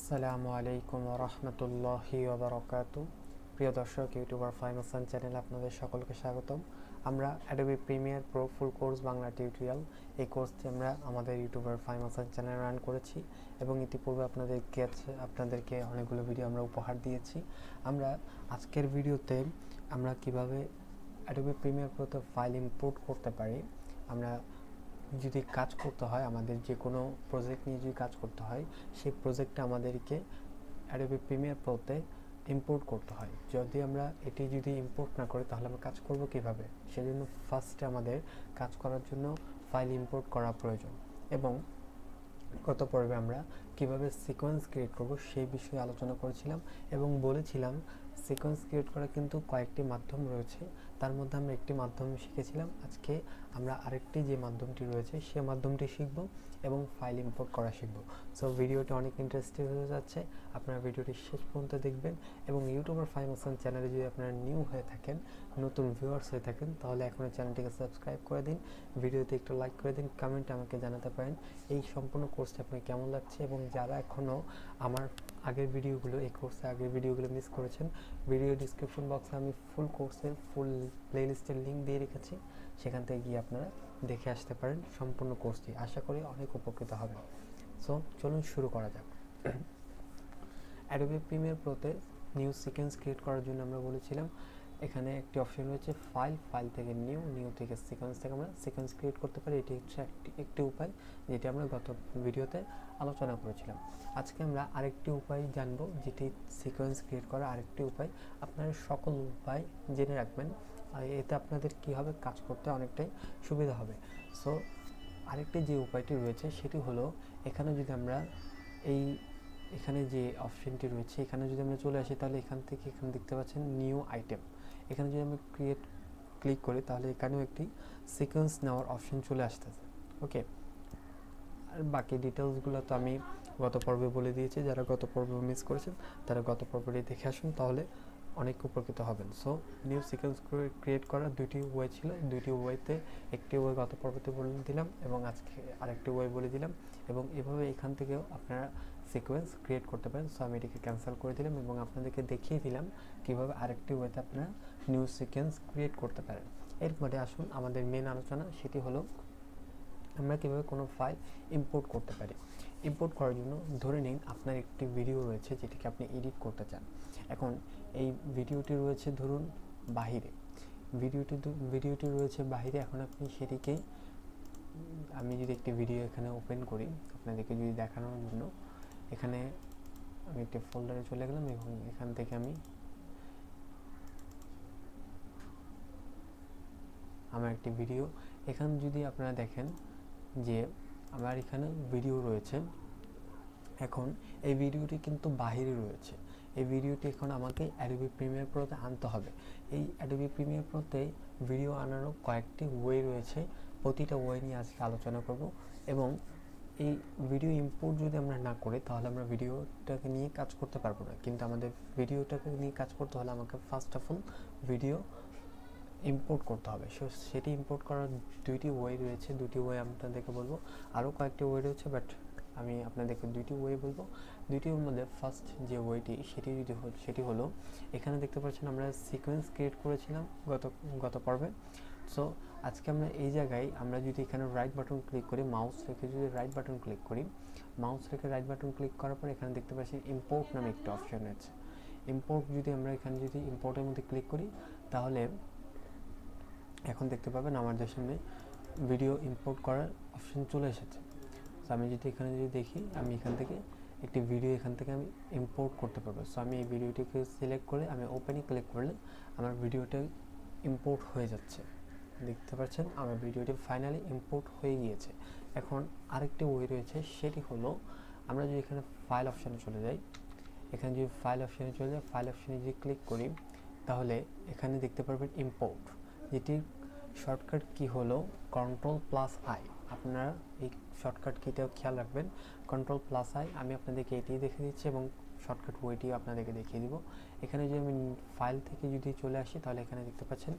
আসসালামু আলাইকুম ওয়া রাহমাতুল্লাহি ওয়া বারাকাতুহু। প্রিয় দর্শক, ইউটিউবার ফাহিম হাসান চ্যানেলে আপনাদের সকলকে স্বাগতম। আমরা Adobe Premiere Pro full course Bangla tutorial এই কোর্সটি আমরা আমাদের ইউটিউবার ফাহিম হাসান চ্যানেলে রান করেছি এবং ইতিপূর্বে আপনাদেরকে অনেকগুলো ভিডিও আমরা উপহার দিয়েছি। আমরা আজকের ভিডিওতে আমরা কিভাবে অ্যাডোবি প্রিমিয়ার প্রোতে ফাইল ইম্পোর্ট করতে পারি। আমরা যদি কাজ করতে হয়, আমাদের যে কোনো প্রজেক্ট নিয়ে যদি কাজ করতে হয়, সেই প্রজেক্টটা আমাদেরকে অ্যাডোবি প্রিমিয়ার প্রোতে ইম্পোর্ট করতে হয়। যদি আমরা এটি যদি ইম্পোর্ট না করি তাহলে আমরা কাজ করব কিভাবে? সেজন্য ফার্স্টে আমাদের কাজ করার জন্য ফাইল ইম্পোর্ট করা প্রয়োজন। এবং গত পর্বে আমরা কিভাবে সিকোয়েন্স ক্রিয়েট করব সেই বিষয়ে আলোচনা করেছিলাম এবং বলেছিলাম সিকোয়েন্স ক্রিয়েট করা কিন্তু কয়েকটি মাধ্যম রয়েছে, তার মধ্যে আমরা একটি মাধ্যম শিখেছিলাম। আজকে আমরা আরেকটি যে মাধ্যমটি রয়েছে সে মাধ্যমটি শিখব এবং ফাইল ইম্পোর্ট করা শিখব। সো ভিডিওটি অনেক ইন্টারেস্টিং হয়ে যাচ্ছে, আপনারা ভিডিওটি শেষ পর্যন্ত দেখবেন। এবং ইউটিউবার ফাহিম হাসান চ্যানেলে যদি আপনারা নিউ হয়ে থাকেন, নতুন ভিউয়ার্স হয়ে থাকেন, তাহলে এখনই চ্যানেলটিকে সাবস্ক্রাইব করে দিন, ভিডিওতে একটু লাইক করে দিন, কমেন্টে আমাকে জানাতে পারেন এই সম্পূর্ণ কোর্সটি আপনার কেমন লাগছে। এবং যারা এখনও আমার আগের ভিডিওগুলো, এই কোর্সে আগের ভিডিওগুলো মিস করেছেন, ভিডিও ডিসক্রিপশন বক্সে আমি ফুল কোর্সের ফুল প্লেলিস্টের লিঙ্ক দিয়ে রেখেছি, সেখান থেকে গিয়ে আপনারা দেখে আসতে পারেন সম্পূর্ণ কোর্সটি। আশা করি অনেক উপকৃত হবে। সো চলুন শুরু করা যাক। অ্যাডোবি প্রিমিয়ার প্রোতে নিউ সিকোয়েন্স ক্রিয়েট করার জন্য আমরা বলেছিলাম এখানে একটি অপশন রয়েছে ফাইল থেকে নিউ থেকে সিকোয়েন্স থেকে আমরা সিকোয়েন্স ক্রিয়েট করতে পারি। এটি হচ্ছে একটি উপায় যেটি আমরা গত ভিডিওতে আলোচনা করেছিলাম। আজকে আমরা আরেকটি উপায় জানবো, যেটি সিকোয়েন্স ক্রিয়েট করার আরেকটি উপায়। আপনারা সকল উপায় জেনে রাখবেন, আর এতে আপনাদের কী হবে, কাজ করতে অনেকটাই সুবিধা হবে। সো আরেকটি যে উপায়টি রয়েছে সেটি হলো, এখানে যদি আমরা এখানে যে অপশনটি রয়েছে এখানে যদি আমরা চলে আসি, তাহলে এখানে দেখতে পাচ্ছেন নিউ আইটেম। এখানে যদি আমি ক্লিক করি তাহলে এখানেও একটি সিকোয়েন্স নেওয়ার অপশন চলে আসতেছে। ওকে, আর বাকি ডিটেলসগুলো তো আমি গত পর্বে বলে দিয়েছি, যারা গত পর্ব মিস করেছেন তারা গত পর্বটি দেখে আসুন, তাহলে অনেক উপকৃত হবেন। সো নিউ সিকোয়েন্স ক্রিয়েট করার দুইটি ওয়ে ছিল, দুইটি ওয়েতে একটি ওয়ে গত পর্বতে বলে দিলাম এবং আজকে আরেকটি ওয়ে বলে দিলাম, এবং এভাবে এখান থেকেও আপনারা সিকোয়েন্স ক্রিয়েট করতে পারেন। সো আমি এটিকে ক্যান্সেল করে দিলাম এবং আপনাদেরকে দেখিয়ে দিলাম কীভাবে আরেকটি ওয়েতে আপনারা নিউ সিকোয়েন্স ক্রিয়েট করতে পারেন। এরপরে আসুন আমাদের মেন আলোচনা, সেটি হলো আমরা কীভাবে কোনো ফাইল ইম্পোর্ট করতে পারি। ইম্পোর্ট করার জন্য ধরে নিন আপনার একটি ভিডিও রয়েছে যেটিকে আপনি এডিট করতে চান। এখন এই ভিডিওটি রয়েছে ধরুন বাহিরে, ভিডিওটি রয়েছে বাহিরে। এখন আপনি সেটিকে, আমি যদি একটি ভিডিও এখানে ওপেন করি আপনাদেরকে যদি দেখানোর জন্য, এখানে আমি একটি ফোল্ডারে চলে গেলাম এবং এখান থেকে আমি আমার একটি ভিডিও, এখানে যদি আপনারা দেখেন যে আমার এখানে ভিডিও রয়েছে। এখন এই ভিডিওটি কিন্তু বাহিরে রয়েছে, এই ভিডিওটি এখন আমাকে অ্যাডোবি প্রিমিয়ার প্রোতে আনতে হবে। এই অ্যাডোবি প্রিমিয়ার প্রোতে ভিডিও আনারও কয়েকটি ওয়ে রয়েছে, প্রতিটা ওয়ে নিয়ে আজকে আলোচনা করব। এবং এই ভিডিও ইম্পোর্ট যদি আমরা না করি তাহলে আমরা ভিডিওটাকে নিয়ে কাজ করতে পারবো না, কিন্তু আমাদের ভিডিওটাকে নিয়ে কাজ করতে হলে আমাকে first of all video import করতে হবে। সেটি ইম্পোর্ট করার দুইটি ওয়ে রয়েছে, দুটি ওয়ে আপনাদেরকে বলবো, আরও কয়েকটি ওয়ে রয়েছে, বাট আমি আপনাদেরকে দুইটি ওয়ে বলবো। দুইটির মধ্যে ফার্স্ট যে ওয়েটি সেটি হলো, এখানে দেখতে পাচ্ছেন আমরা সিকোয়েন্স ক্রিয়েট করেছিলাম গত পর্বে। সো আজকে আমরা এই জায়গায় আমরা যদি এখানে রাইট বাটন ক্লিক করি, মাউস রেখে যদি রাইট বাটন ক্লিক করি, রাইট বাটন ক্লিক করার পর এখানে দেখতে পাচ্ছি ইম্পোর্ট নামে একটি অপশন আছে। ইম্পোর্ট যদি আমরা এখানে যদি ইম্পোর্টের মধ্যে ক্লিক করি তাহলে এখন দেখতে পাবেন আমাদের সামনে ভিডিও ইম্পোর্ট করার অপশন চলে এসেছে। সো আমি যদি এখানে দেখি, আমি এখান থেকে একটি ভিডিও এখান থেকে আমি ইম্পোর্ট করতে পারবো। সো আমি এই ভিডিওটিকে সিলেক্ট করে আমি ওপেনে ক্লিক করলে আমার ভিডিওটা ইম্পোর্ট হয়ে যাচ্ছে। দেখতে পাচ্ছেন আমার ভিডিওটি ফাইনালি ইম্পোর্ট হয়ে গিয়েছে। এখন আরেকটি ওয়ে রয়েছে, সেটি হলো আমরা যদি এখানে ফাইল অপশানে চলে যাই, এখানে যদি ফাইল অপশানে যদি ক্লিক করি তাহলে এখানে দেখতে পারবেন ইম্পোর্ট, যেটির শর্টকাট কি হলো Ctrl+I। আপনারা এই শর্টকাট কিটাও খেয়াল রাখবেন, Ctrl+I। আমি আপনাদেরকে এটি দেখে দিচ্ছি এবং শর্টকাট ওয়েটিও আপনাদেরকে দেখিয়ে দিব। এখানে যদি আমি ফাইল থেকে যদি চলে আসি তাহলে এখানে দেখতে পাচ্ছেন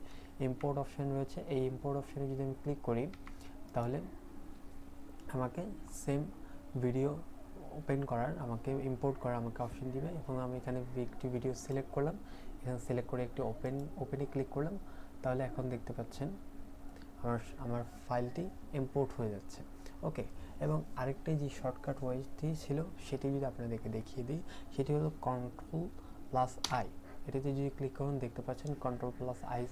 ইম্পোর্ট অপশান রয়েছে। এই ইম্পোর্ট অপশানে যদি আমি ক্লিক করি তাহলে আমাকে সেম ভিডিও ওপেন করার, আমাকে ইম্পোর্ট করার আমাকে অপশন দিবে এবং আমি এখানে একটি ভিডিও সিলেক্ট করলাম, এখানে সিলেক্ট করে একটি ওপেনে ক্লিক করলাম। তাহলে এখন দেখতে পাচ্ছেন আমার ফাইলটি ইম্পোর্ট হয়ে যাচ্ছে। ওকে, এবং আরেকটি যে শর্টকাট ওয়েটি ছিল সেটি যদি আপনাদেরকে দেখিয়ে দিই, সেটি হলো Ctrl+I। এটাতে যদি ক্লিক করুন দেখতে পাচ্ছেন Ctrl+I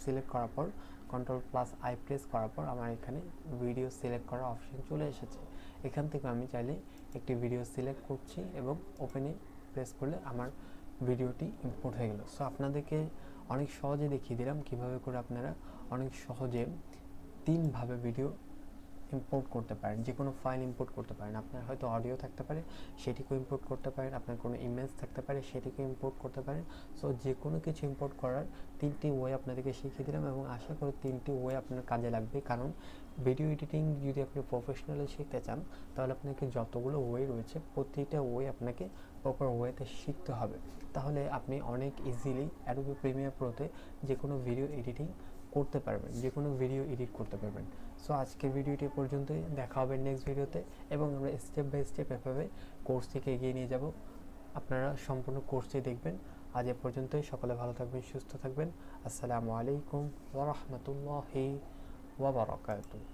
সিলেক্ট করার পর, Ctrl+I প্রেস করার পর আমার এখানে ভিডিও সিলেক্ট করার অপশন চলে এসেছে। এখান থেকে আমি চাইলে একটি ভিডিও সিলেক্ট করছি এবং ওপেনে প্রেস করলে আমার ভিডিওটি ইম্পোর্ট হয়ে গেল। সো আপনাদেরকে অনেক সহজে দেখিয়ে দিলাম কিভাবে করে আপনারা অনেক সহজে 3ভাবে ভিডিও ইম্পোর্ট করতে পারেন, যে কোনো ফাইল ইম্পোর্ট করতে পারেন। আপনার হয়তো অডিও থাকতে পারে, সেটিকেও ইম্পোর্ট করতে পারেন, আপনার কোনো ইমেজ থাকতে পারে, সেটিকেও ইম্পোর্ট করতে পারেন। সো যে কোনো কিছু ইম্পোর্ট করার 3টি ওয়ে আপনাদেরকে শিখিয়ে দিলাম এবং আশা করি 3টি ওয়ে আপনার কাজে লাগবে। কারণ ভিডিও এডিটিং যদি আপনি প্রফেশনালি শিখতে চান তাহলে আপনাকে যতগুলো ওয়ে রয়েছে প্রতিটা ওয়ে আপনাকে প্রপার ওয়েতে শিখতে হবে। তাহলে আপনি অনেক ইজিলি অ্যাডোবি প্রিমিয়ার প্রোতে যে কোনো ভিডিও এডিটিং করতে পারবেন, যে কোনো ভিডিও এডিট করতে পারবেন। সো আজকের ভিডিওটি পর্যন্তই, দেখা হবে নেক্সট ভিডিওতে এবং আমরা স্টেপ বাই স্টেপ এভাবে কোর্সটিকে এগিয়ে নিয়ে যাব। আপনারা সম্পূর্ণ কোর্সটি দেখবেন। আজ এ পর্যন্তই, সকলে ভালো থাকবেন, সুস্থ থাকবেন। আসসালামু আলাইকুম ওয়া রাহমাতুল্লাহি ওয়া বারাকাতুহু।